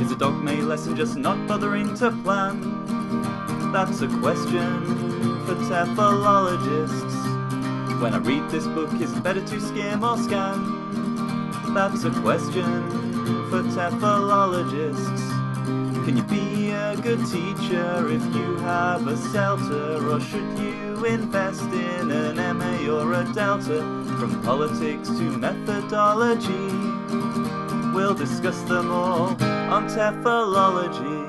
Is a dogma lesson just not bothering to plan? That's a question for TEFLologists. When I read this book, is it better to skim or scan? That's a question for TEFLologists. Can you be a good teacher if you have a CELTA? Or should you invest in an MA or a Delta? From politics to methodology, we'll discuss them all on TEFLology.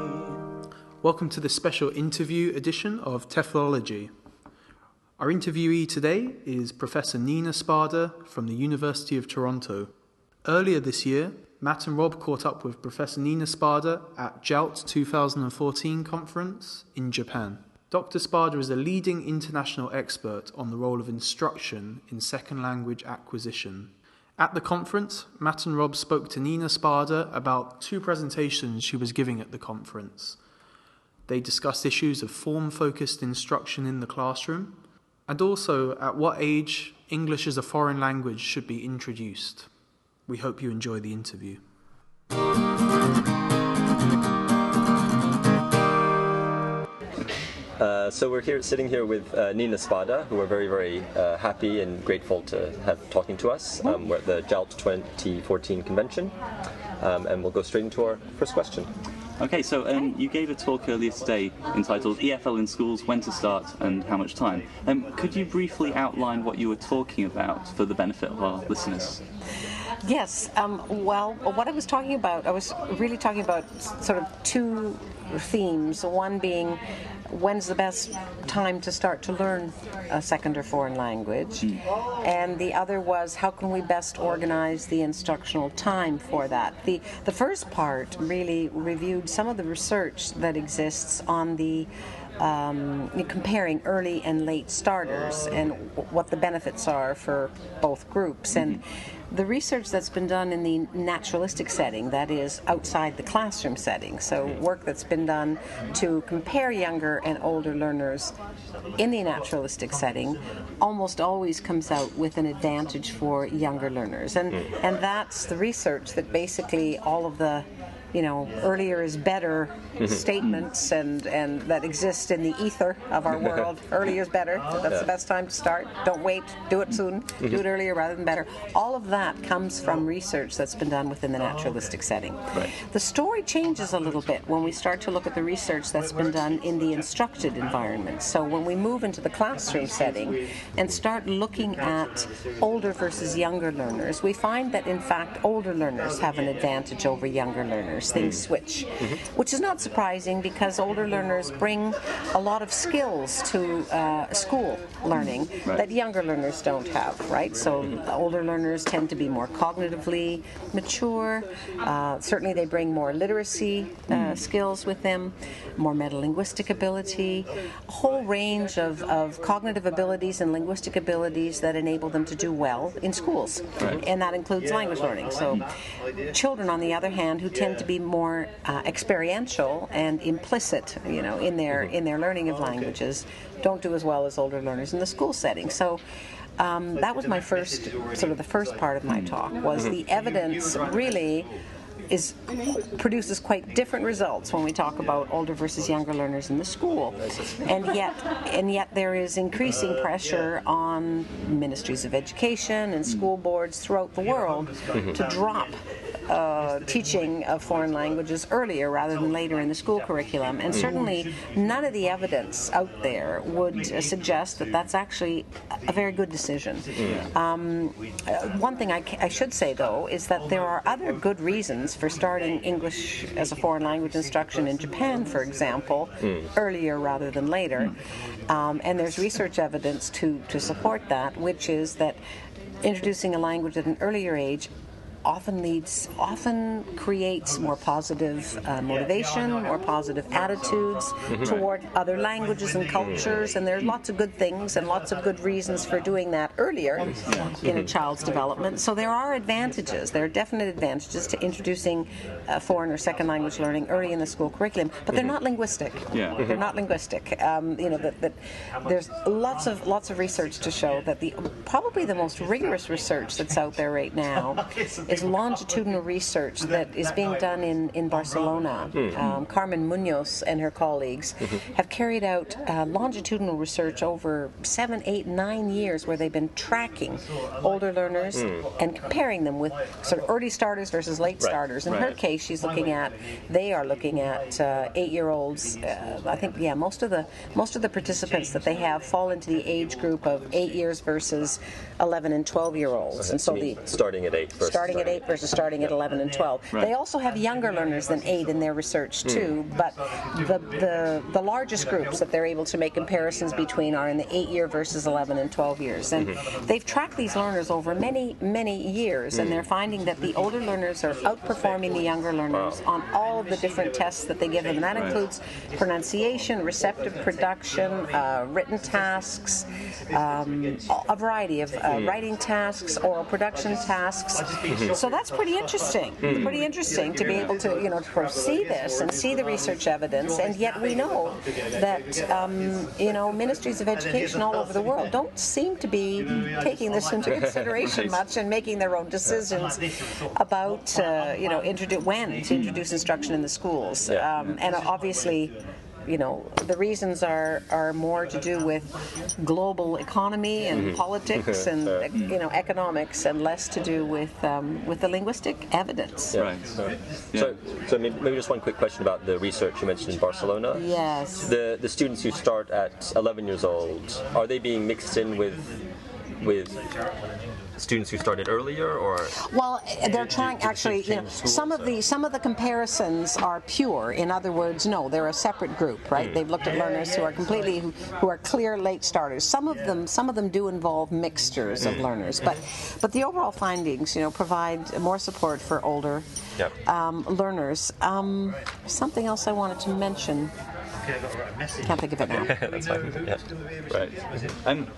Welcome to the special interview edition of TEFLology. Our interviewee today is Professor Nina Spada from the University of Toronto. Earlier this year, Matt and Rob caught up with Professor Nina Spada at JALT 2014 conference in Japan. Dr. Spada is a leading international expert on the role of instruction in second language acquisition. At the conference, Matt and Rob spoke to Nina Spada about two presentations she was giving at the conference. They discussed issues of form-focused instruction in the classroom, and also at what age English as a foreign language should be introduced. We hope you enjoy the interview. So we're sitting here with Nina Spada, who we're very, very happy and grateful to have talking to us. We're at the JALT 2014 convention, and we'll go straight into our first question. Okay, so you gave a talk earlier today entitled EFL in Schools, When to Start and How Much Time. Could you briefly outline what you were talking about for the benefit of our listeners? Yes, well, what I was talking about, I was really talking about sort of two themes, one being when's the best time to start to learn a second or foreign language, and the other was how can we best organize the instructional time for that. The first part really reviewed some of the research that exists on the comparing early and late starters and what the benefits are for both groups. And the research that's been done in the naturalistic setting, that is outside the classroom setting, so work that's been done to compare younger and older learners in the naturalistic setting, almost always comes out with an advantage for younger learners. And that's the research that basically all of the earlier is better statements and that exist in the ether of our world. Earlier is better. That's the best time to start. Don't wait. Do it soon. Do it earlier rather than better. All of that comes from research that's been done within the naturalistic setting. Right. The story changes a little bit when we start to look at the research that's been done in the instructed environment. So when we move into the classroom setting and start looking at older versus younger learners, we find that in fact older learners have an advantage over younger learners. Things switch, which is not surprising because older learners bring a lot of skills to school learning that younger learners don't have, right? So older learners tend to be more cognitively mature. Certainly they bring more literacy skills with them, more metalinguistic ability, a whole range of cognitive abilities and linguistic abilities that enable them to do well in schools. And that includes language learning. So children, on the other hand, who tend to be more experiential and implicit, in their learning of languages, don't do as well as older learners in the school setting. So that was my first, sort of the first part of my talk, was the evidence really produces quite different results when we talk about older versus younger learners in the school, and yet there is increasing pressure on ministries of education and school boards throughout the world to drop teaching of foreign languages earlier rather than later in the school curriculum. And certainly none of the evidence out there would suggest that that's actually a very good decision. One thing I should say, though, is that there are other good reasons for starting English as a foreign language instruction in Japan, for example, earlier rather than later. And there's research evidence to support that, which is that introducing a language at an earlier age often creates more positive motivation, more positive attitudes toward other languages and cultures, and there's lots of good things and lots of good reasons for doing that earlier in a child's development. So there are advantages, there are definite advantages to introducing foreign or second language learning early in the school curriculum, but they're not linguistic. They're not linguistic. That there's lots of research to show that probably the most rigorous research that's out there right now is longitudinal research that is being done in Barcelona. Carmen Munoz and her colleagues have carried out longitudinal research over 7, 8, 9 years where they've been tracking older learners and comparing them with sort of early starters versus late starters. In her case, they are looking at 8-year-olds. I think, most of the participants that they have fall into the age group of 8 years versus 11 and 12-year-olds. And so starting at 8 versus starting at 11 and 12. They also have younger learners than 8 in their research too, but the largest groups that they're able to make comparisons between are in the 8-year versus 11 and 12 years. And they've tracked these learners over many, many years, and they're finding that the older learners are outperforming the younger learners on all of the different tests that they give them. And that includes pronunciation, receptive production, written tasks, a variety of writing tasks, oral production tasks. So that's pretty interesting. Pretty interesting to be able to, to see this and see the research evidence. And yet we know that, ministries of education all over the world don't seem to be taking this into consideration much and making their own decisions about, when to introduce instruction in the schools. And obviously, the reasons are more to do with global economy and politics and economics, and less to do with the linguistic evidence. So maybe just one quick question about the research you mentioned in Barcelona. Yes. The students who start at 11 years old, are they being mixed in with students who started earlier, or? Well, they're trying actually. Some of the comparisons are pure. In other words, no, they're a separate group, right? They've looked at learners who are clear late starters. Some of them do involve mixtures of learners, but the overall findings, provide more support for older learners. Something else I wanted to mention. Can't think of it now. That's fine. Yeah. Right.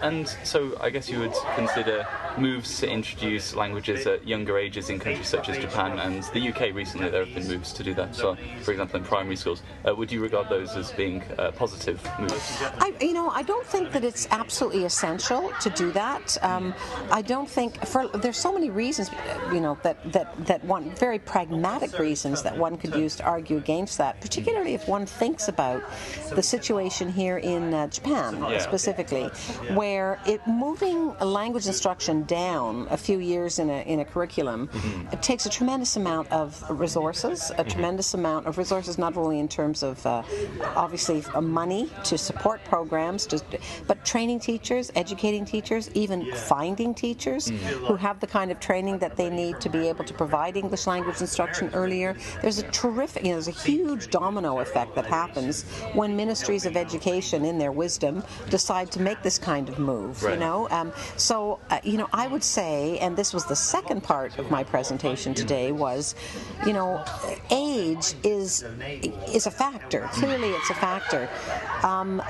And so I guess you would consider moves to introduce languages at younger ages in countries such as Japan and the UK recently. There have been moves to do that. So, for example, in primary schools, would you regard those as being positive moves? I don't think that it's absolutely essential to do that. I don't think there's so many reasons, that one very pragmatic reasons that one could use to argue against that, particularly if one thinks about the situation here in Japan specifically, where moving language instruction down a few years in a curriculum, it takes a tremendous amount of resources, not only in terms of obviously money to support programs, but training teachers, educating teachers, even finding teachers who have the kind of training that they need to be able to provide English language instruction earlier. There's a huge domino effect that happens when ministries of education, in their wisdom, decide to make this kind of move. I would say, and this was the second part of my presentation today, was, age is a factor. Clearly, it's a factor.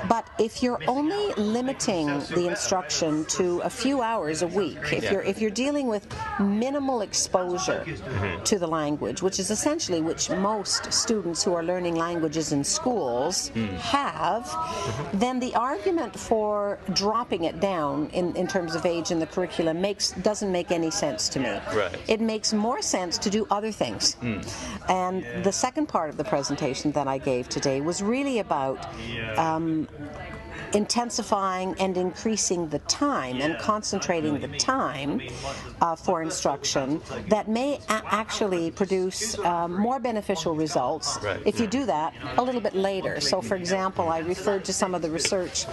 But if you're only limiting the instruction to a few hours a week, if you're dealing with minimal exposure to the language, which is essentially which most students who are learning languages in schools have, then the argument for dropping it down in terms of age in the curriculum doesn't make any sense to me. Right. It makes more sense to do other things. And the second part of the presentation that I gave today was really about intensifying and increasing the time and concentrating the time for instruction that may actually produce more beneficial results if you do that a little bit later. So, for example, I referred to some of the research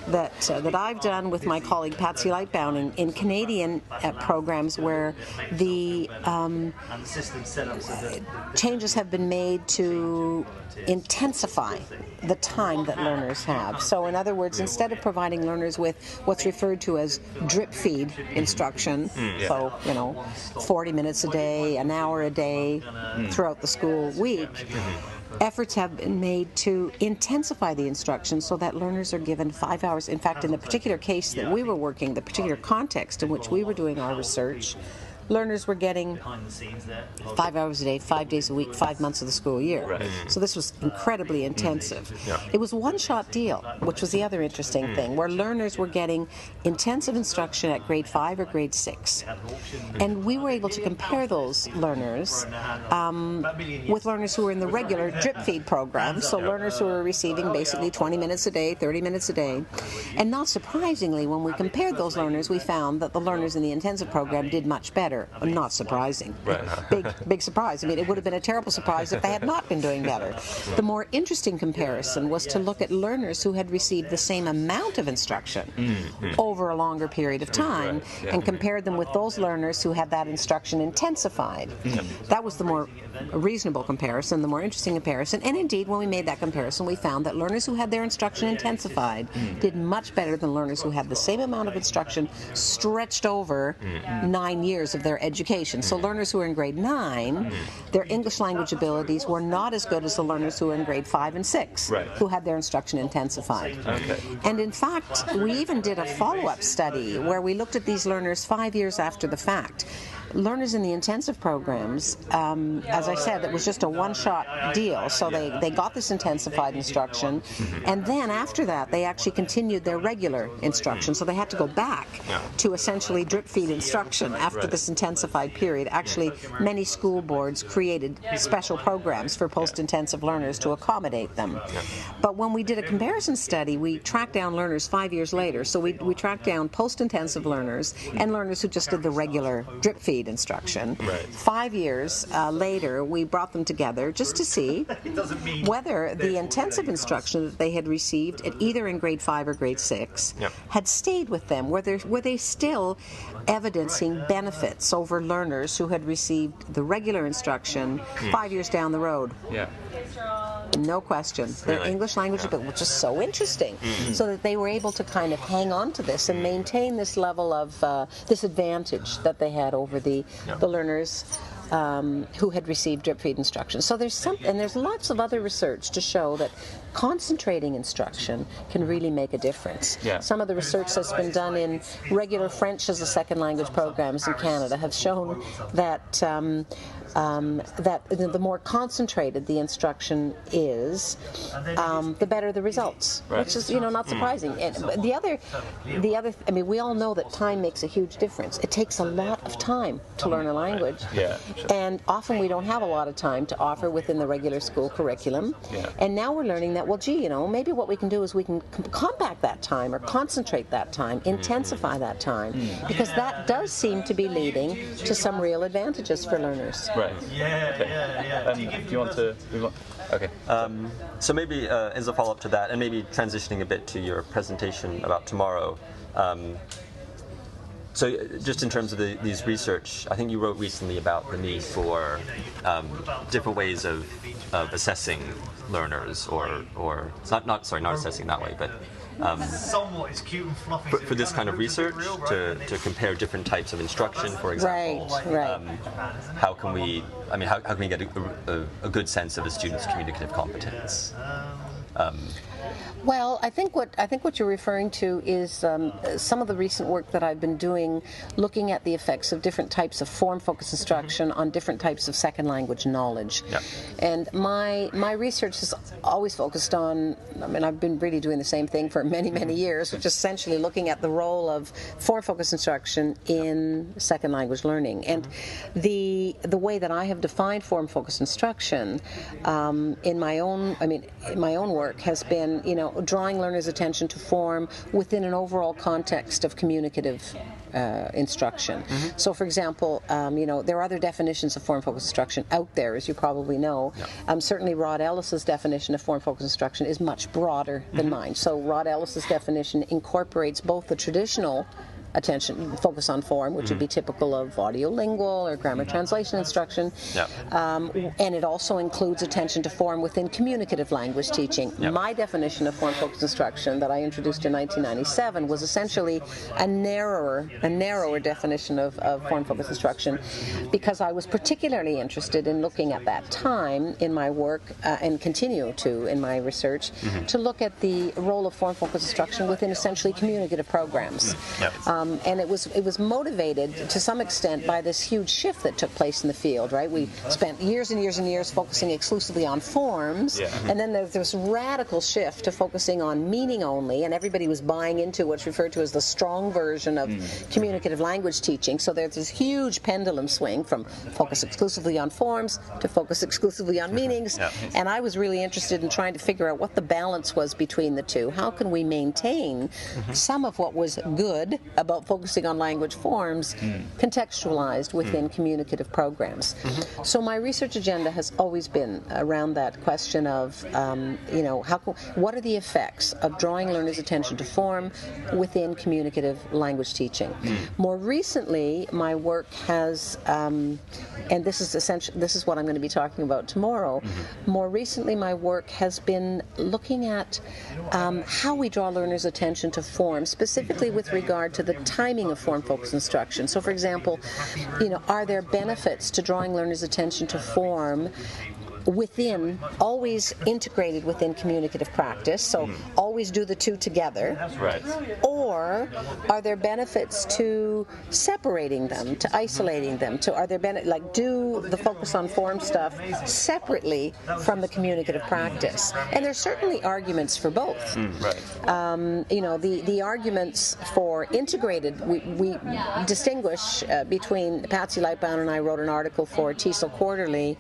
that I've done with my colleague Patsy Lightbound in Canadian programs where the changes have been made to intensify the time that learners have. So in other words, instead of providing learners with what's referred to as drip feed instruction, 40 minutes a day, an hour a day throughout the school week, efforts have been made to intensify the instruction so that learners are given 5 hours. In fact, in the particular case that we were working, the particular context in which we were doing our research, learners were getting 5 hours a day, 5 days a week, 5 months of the school year. Right. So this was incredibly intensive. Yeah. It was a one-shot deal, which was the other interesting thing, where learners were getting intensive instruction at grade 5 or grade 6. And we were able to compare those learners with learners who were in the regular drip feed program, so learners who were receiving basically 20 minutes a day, 30 minutes a day. And not surprisingly, when we compared those learners, we found that the learners in the intensive program did much better. Not surprising. Big surprise. I mean, it would have been a terrible surprise if they had not been doing better. The more interesting comparison was to look at learners who had received the same amount of instruction over a longer period of time and compared them with those learners who had that instruction intensified. That was the more reasonable comparison, the more interesting comparison. And indeed, when we made that comparison, we found that learners who had their instruction intensified did much better than learners who had the same amount of instruction stretched over 9 years of their education. So learners who were in grade 9, their English language abilities were not as good as the learners who were in grade 5 and 6, who had their instruction intensified. And in fact, we even did a follow-up study where we looked at these learners 5 years after the fact. Learners in the intensive programs, as I said, it was just a one-shot deal. So they got this intensified instruction, and then after that, they actually continued their regular instruction. So they had to go back to essentially drip feed instruction after this intensified period. Actually, many school boards created special programs for post-intensive learners to accommodate them. But when we did a comparison study, we tracked down learners 5 years later. So we tracked down post-intensive learners and learners who just did the regular drip feed instruction. 5 years later, we brought them together just to see whether the intensive instruction that they had received at either in grade 5 or grade 6 had stayed with them. Were they still evidencing benefits over learners who had received the regular instruction 5 years down the road? No question. Their English language ability, which is so interesting, so that they were able to kind of hang on to this and maintain this level of this advantage that they had over the learners who had received drip feed instruction. So there's lots of other research to show that concentrating instruction can really make a difference. Some of the research that's been done in regular French as a second language programs in Canada have shown that that the more concentrated the instruction is, the better the results, which is not surprising. And the other, I mean, we all know that time makes a huge difference. It takes a lot of time to learn a language, and often we don't have a lot of time to offer within the regular school curriculum. And now we're learning that, well, gee, maybe what we can do is we can compact that time or concentrate that time, intensify that time, because that does seem to be leading to some real advantages for learners. Do you want to move on? Okay. So maybe as a follow-up to that, and maybe transitioning a bit to your presentation about tomorrow. So just in terms of these research, I think you wrote recently about the need for different ways of assessing learners, or not assessing that way, but for this kind of research to compare different types of instruction, for example. How can we get a good sense of a student's communicative competence? Well, I think what you're referring to is some of the recent work that I've been doing, looking at the effects of different types of form-focused instruction on different types of second language knowledge. And my research has always focused on, I mean, I've been really doing the same thing for many, many years, which is essentially looking at the role of form-focused instruction in second language learning. And the way that I have defined form-focused instruction in my own work has been, drawing learners' attention to form within an overall context of communicative instruction. So, for example, there are other definitions of form-focused instruction out there, as you probably know. Certainly, Rod Ellis's definition of form-focused instruction is much broader than mine. So, Rod Ellis's definition incorporates both the traditional focus on form, which would be typical of audiolingual or grammar translation instruction. And it also includes attention to form within communicative language teaching. My definition of form-focused instruction that I introduced in 1997 was essentially a narrower definition of form-focused instruction, because I was particularly interested in looking at that time in my work, and continue to in my research, to look at the role of form-focused instruction within essentially communicative programs. and it was motivated to some extent by this huge shift that took place in the field, right? We spent years and years and years focusing exclusively on forms, and then there's this radical shift to focusing on meaning only, and everybody was buying into what's referred to as the strong version of communicative language teaching. So there's this huge pendulum swing from focus exclusively on forms to focus exclusively on meanings, and I was really interested in trying to figure out what the balance was between the two. How can we maintain some of what was good about focusing on language forms contextualized within communicative programs? So my research agenda has always been around that question of, what are the effects of drawing learners' attention to form within communicative language teaching? More recently, my work has, and this is what I'm going to be talking about tomorrow. More recently, my work has been looking at how we draw learners' attention to form, specifically with regard to the timing of form-focused instruction. So, for example, are there benefits to drawing learners' attention to form always integrated within communicative practice, so always do the two together, or are there benefits to separating them, to isolating them, do the focus on form stuff separately from the communicative practice? And there's certainly arguments for both. The arguments for integrated, we distinguish between, Patsy Lightbound and I wrote an article for TESOL Quarterly,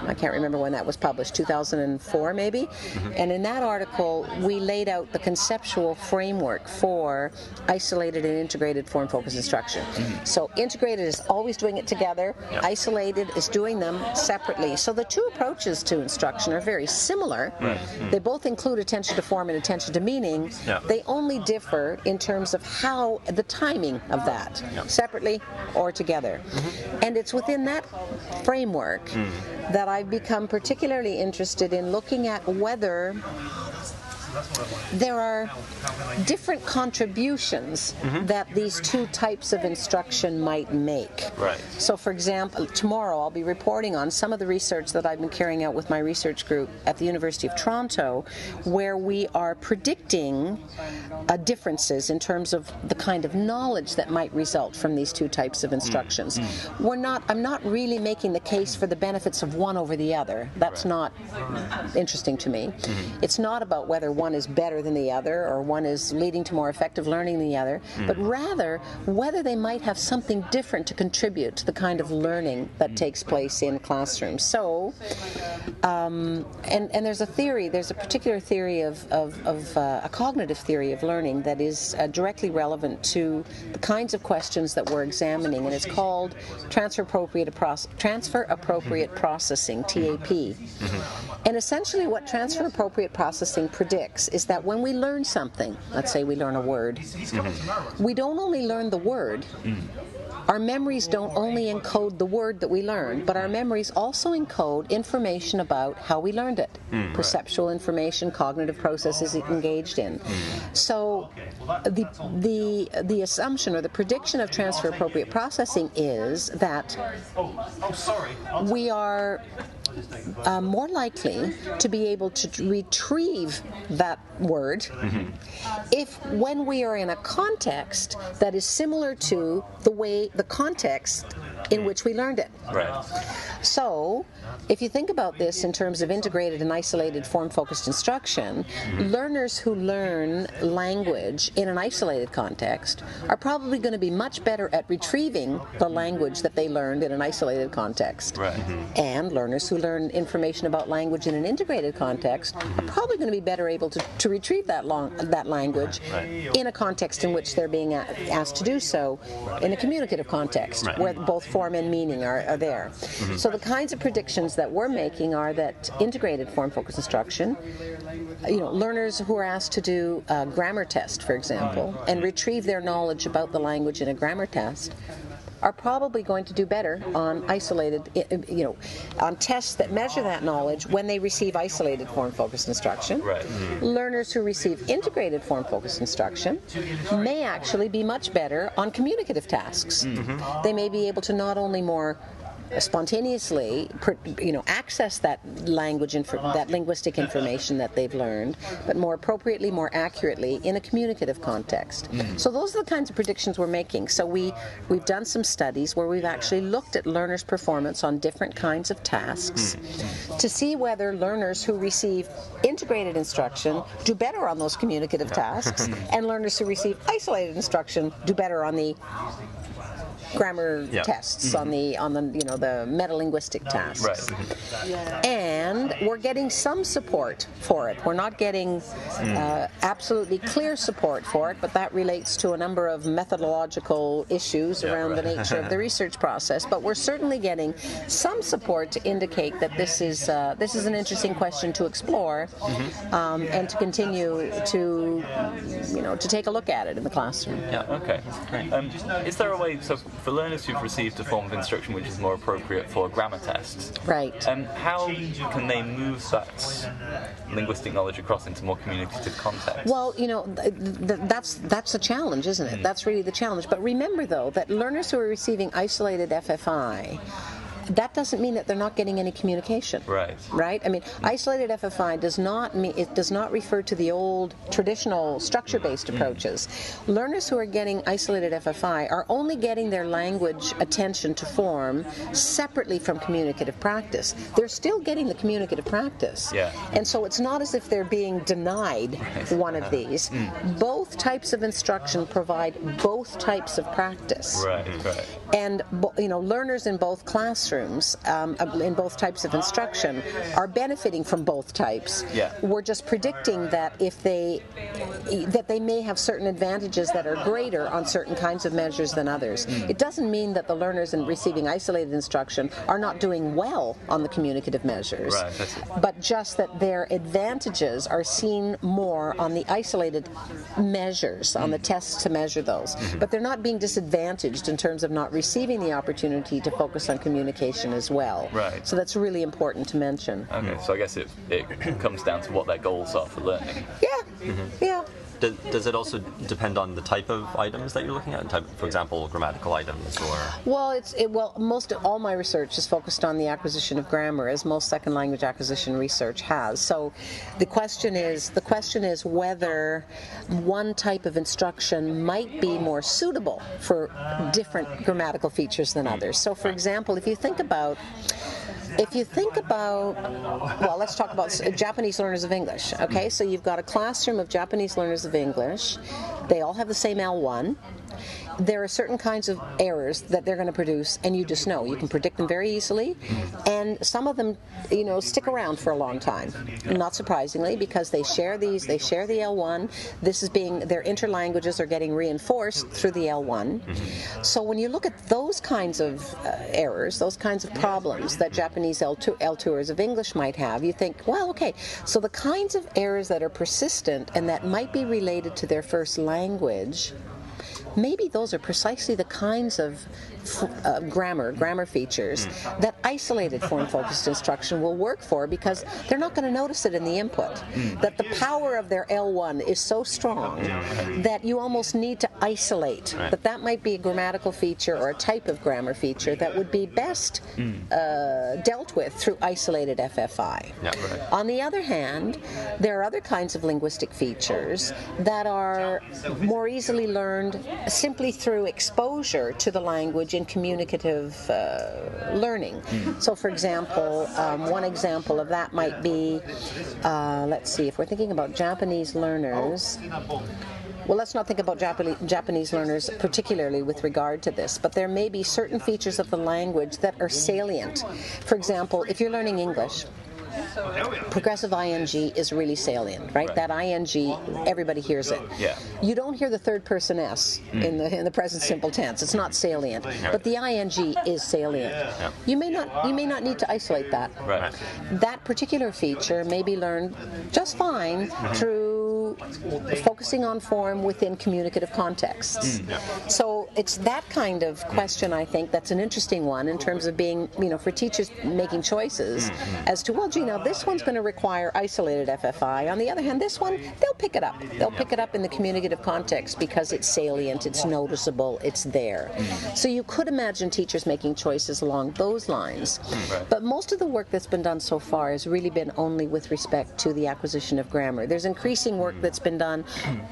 I can't remember when that was published, 2004 maybe, and in that article we laid out the conceptual framework for isolated and integrated form-focused instruction. So integrated is always doing it together, isolated is doing them separately. So the two approaches to instruction are very similar. They both include attention to form and attention to meaning. They only differ in terms of how the timing of that, separately or together. And it's within that framework that I've become particularly interested in looking at whether there are different contributions that these two types of instruction might make. So, for example, tomorrow I'll be reporting on some of the research that I've been carrying out with my research group at the University of Toronto, where we are predicting differences in terms of the kind of knowledge that might result from these two types of instructions. I'm not really making the case for the benefits of one over the other. That's not interesting to me. It's not about whether one is better than the other or one is leading to more effective learning than the other, but rather whether they might have something different to contribute to the kind of learning that takes place in classrooms. So, and there's a particular theory of a cognitive theory of learning that is directly relevant to the kinds of questions that we're examining, and it's called transfer appropriate processing, TAP. And essentially what transfer appropriate processing predicts is that when we learn something, let's say we learn a word, we don't only learn the word, our memories don't only encode the word that we learned, but our memories also encode information about how we learned it, perceptual information, cognitive processes engaged in. So the assumption or the prediction of transfer appropriate processing is that we are more likely to be able to retrieve that word if when we are in a context that is similar to the context in which we learned it. So if you think about this in terms of integrated and isolated form-focused instruction, learners who learn language in an isolated context are probably going to be much better at retrieving the language that they learned in an isolated context. And learners who learn information about language in an integrated context are probably going to be better able to retrieve that language in a context in which they're being asked to do so, in a communicative context where both form and meaning are there. So the kinds of predictions that we're making are that integrated form-focused instruction, learners who are asked to do a grammar test, for example, and retrieve their knowledge about the language in a grammar test, are probably going to do better on isolated, on tests that measure that knowledge when they receive isolated form-focused instruction. Learners who receive integrated form-focused instruction may actually be much better on communicative tasks. They may be able to not only more spontaneously, access that language, that linguistic information that they've learned, but more appropriately, more accurately in a communicative context. So those are the kinds of predictions we're making. So we've done some studies where we've actually looked at learners' performance on different kinds of tasks to see whether learners who receive integrated instruction do better on those communicative tasks, and learners who receive isolated instruction do better on the grammar tests, on the the metalinguistic tasks. Right. And we're getting some support for it. We're not getting absolutely clear support for it, but that relates to a number of methodological issues around the nature of the research process. But we're certainly getting some support to indicate that this is an interesting question to explore, and to continue to to take a look at it in the classroom. Yeah. Okay. Great. Is there a way, so for learners who've received a form of instruction which is more appropriate for grammar tests, right? How can they move that linguistic knowledge across into more communicative context? Well, that's a challenge, isn't it? That's really the challenge. But remember, though, that learners who are receiving isolated FFI, that doesn't mean that they're not getting any communication. Right? I mean, isolated FFI does not refer to the old traditional structure-based approaches. Learners who are getting isolated FFI are only getting their language attention to form separately from communicative practice. They're still getting the communicative practice. And so it's not as if they're being denied one of these. Both types of instruction provide both types of practice. And learners in both classrooms, in both types of instruction, are benefiting from both types. We're just predicting that that they may have certain advantages that are greater on certain kinds of measures than others. It doesn't mean that the learners in receiving isolated instruction are not doing well on the communicative measures, but just that their advantages are seen more on the isolated measures, on the tests to measure those. But they're not being disadvantaged in terms of not receiving the opportunity to focus on communication as well. So that's really important to mention. Okay, so I guess it comes down to what their goals are for learning. Yeah. Does it also depend on the type of items that you're looking at? For example, grammatical items, or? Well, most of all my research is focused on the acquisition of grammar, as most second language acquisition research has. So, the question is whether one type of instruction might be more suitable for different grammatical features than others. So, for example, if you think about, well, let's talk about Japanese learners of English, okay? So you've got a classroom of Japanese learners of English. They all have the same L1. There are certain kinds of errors that they're going to produce, and you just know. You can predict them very easily, and some of them, stick around for a long time. Not surprisingly, because they share the L1. Their interlanguages are getting reinforced through the L1. So when you look at those kinds of errors, those kinds of problems that Japanese L2ers of English might have, you think, well, okay, so the kinds of errors that are persistent and that might be related to their first language, maybe those are precisely the kinds of grammar features that isolated form-focused instruction will work for, because they're not going to notice it in the input. That the power of their L1 is so strong that you almost need to isolate. That might be a grammatical feature or a type of grammar feature that would be best dealt with through isolated FFI. On the other hand, there are other kinds of linguistic features that are more easily learned simply through exposure to the language in communicative learning. So, for example, one example of that might be, let's see, if we're thinking about Japanese learners, well, let's not think about Japanese learners particularly with regard to this, but there may be certain features of the language that are salient. For example, if you're learning English, progressive ing is really salient, right? That ing, everybody hears it. You don't hear the third person s in the present simple tense. It's not salient, but the ing is salient. You may not need to isolate that. That particular feature may be learned just fine through focusing on form within communicative contexts. So it's that kind of question, I think, that's an interesting one in terms of being, for teachers making choices as to, well, this one's going to require isolated FFI. On the other hand, this one, they'll pick it up. They'll pick it up in the communicative context because it's salient, it's noticeable, it's there. So you could imagine teachers making choices along those lines. But most of the work that's been done so far has really been only with respect to the acquisition of grammar. There's increasing work that's been done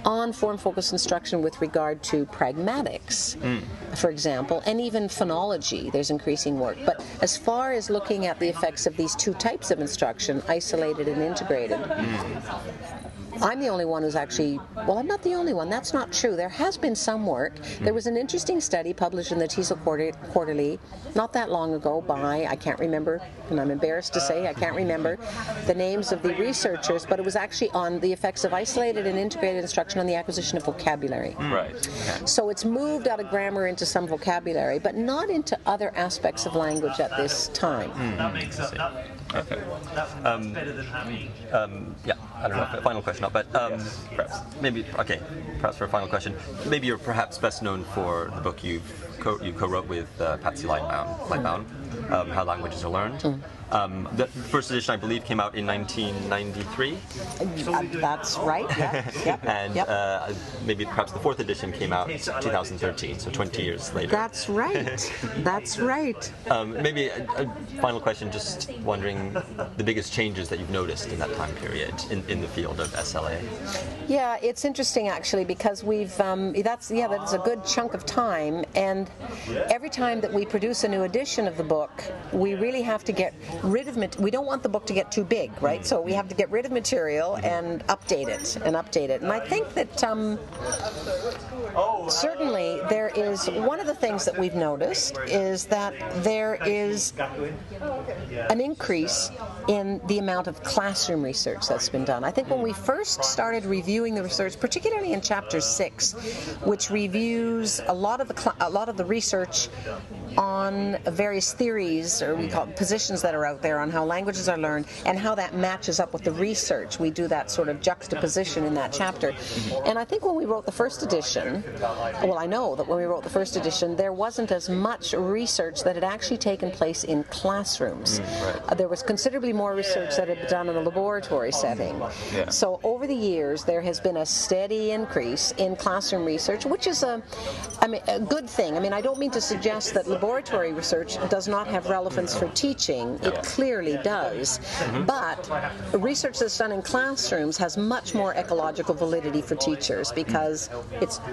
on form-focused instruction with regard to pragmatics, for example, and even phonology. There's increasing work. But as far as looking at the effects of these two types of instruction, isolated and integrated, I'm the only one who's actually, well, I'm not the only one. That's not true. There has been some work. There was an interesting study published in the TESOL Quarterly not that long ago by, I can't remember, and I'm embarrassed to say, I can't remember the names of the researchers, but it was actually on the effects of isolated and integrated instruction on the acquisition of vocabulary. Right. Okay. So it's moved out of grammar into some vocabulary, but not into other aspects of language at this time. Okay. Yeah, I don't know if a final question, but perhaps for a final question, maybe you're perhaps best known for the book you co-wrote with Patsy Lightbound, How Languages Are Learned. The first edition, I believe, came out in 1993. That's right. Yep. And maybe perhaps the fourth edition came out in 2013, so 20 years later. That's right. That's right. Maybe a final question, just wondering the biggest changes that you've noticed in that time period in the field of SLA. Yeah, it's interesting actually, because we've that's a good chunk of time, and every time that we produce a new edition of the book, we really have to get rid of we don't want the book to get too big, right? So we have to get rid of material and update it. And I think that certainly there is one of the things that we've noticed is that there is an increase in the amount of classroom research that's been done. I think when we first started reviewing the research, particularly in Chapter 6, which reviews a lot of the research on various theories, or we call it positions that are out there on how languages are learned and how that matches up with the research. We do that sort of juxtaposition in that chapter. And I think when we wrote the first edition, well, I know that when we wrote the first edition, there wasn't as much research that had actually taken place in classrooms. There was considerably more research that had been done in a laboratory setting. So over the years, there has been a steady increase in classroom research, which is a good thing. I mean, I don't mean to suggest that laboratory research does not have relevance for teaching. It clearly does. But research that's done in classrooms has much more ecological validity for teachers, because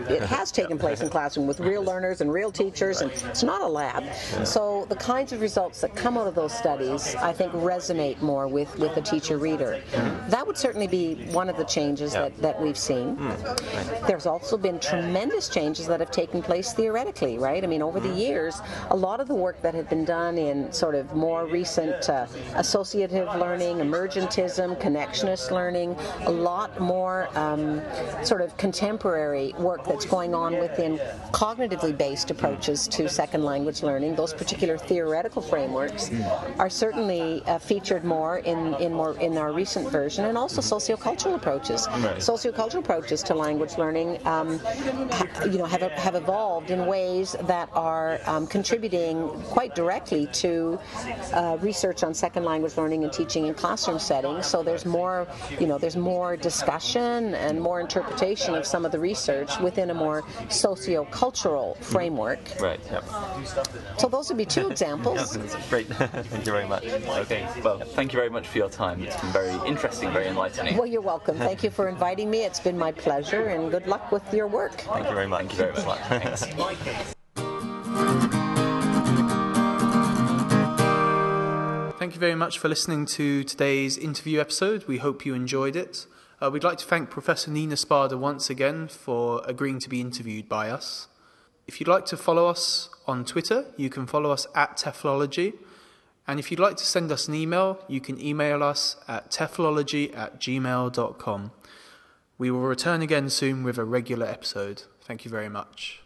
it has taken place in classroom with real learners and real teachers, and it's not a lab. So the kinds of results that come out of those studies, I think, resonate more with the teacher reader. That would certainly be one of the changes that we've seen. There's also been tremendous changes that have taken place theoretically, right? I mean, over the years, a lot of the work that had been done in sort of more recent associative learning, emergentism, connectionist learning, a lot more sort of contemporary work that's going on within cognitively based approaches to second language learning. Those particular theoretical frameworks are certainly featured more in our recent version, and also sociocultural approaches. Sociocultural approaches to language learning have evolved in ways that are contributing quite directly to research on second language learning and teaching in classroom settings. So there's more discussion and more interpretation of some of the research within a more socio-cultural framework. Right. Yep. So those would be two examples. Great. Thank you very much. Okay. Well, thank you very much for your time. It's been very interesting, very enlightening. Well, you're welcome. Thank you for inviting me. It's been my pleasure, and good luck with your work. Thank you very much. Thank you very much. Thanks. Thank you very much for listening to today's interview episode. We hope you enjoyed it. We'd like to thank Professor Nina Spada once again for agreeing to be interviewed by us. If you'd like to follow us on Twitter, you can follow us at TEFLology. And if you'd like to send us an email, you can email us at teflology@gmail.com. We will return again soon with a regular episode. Thank you very much.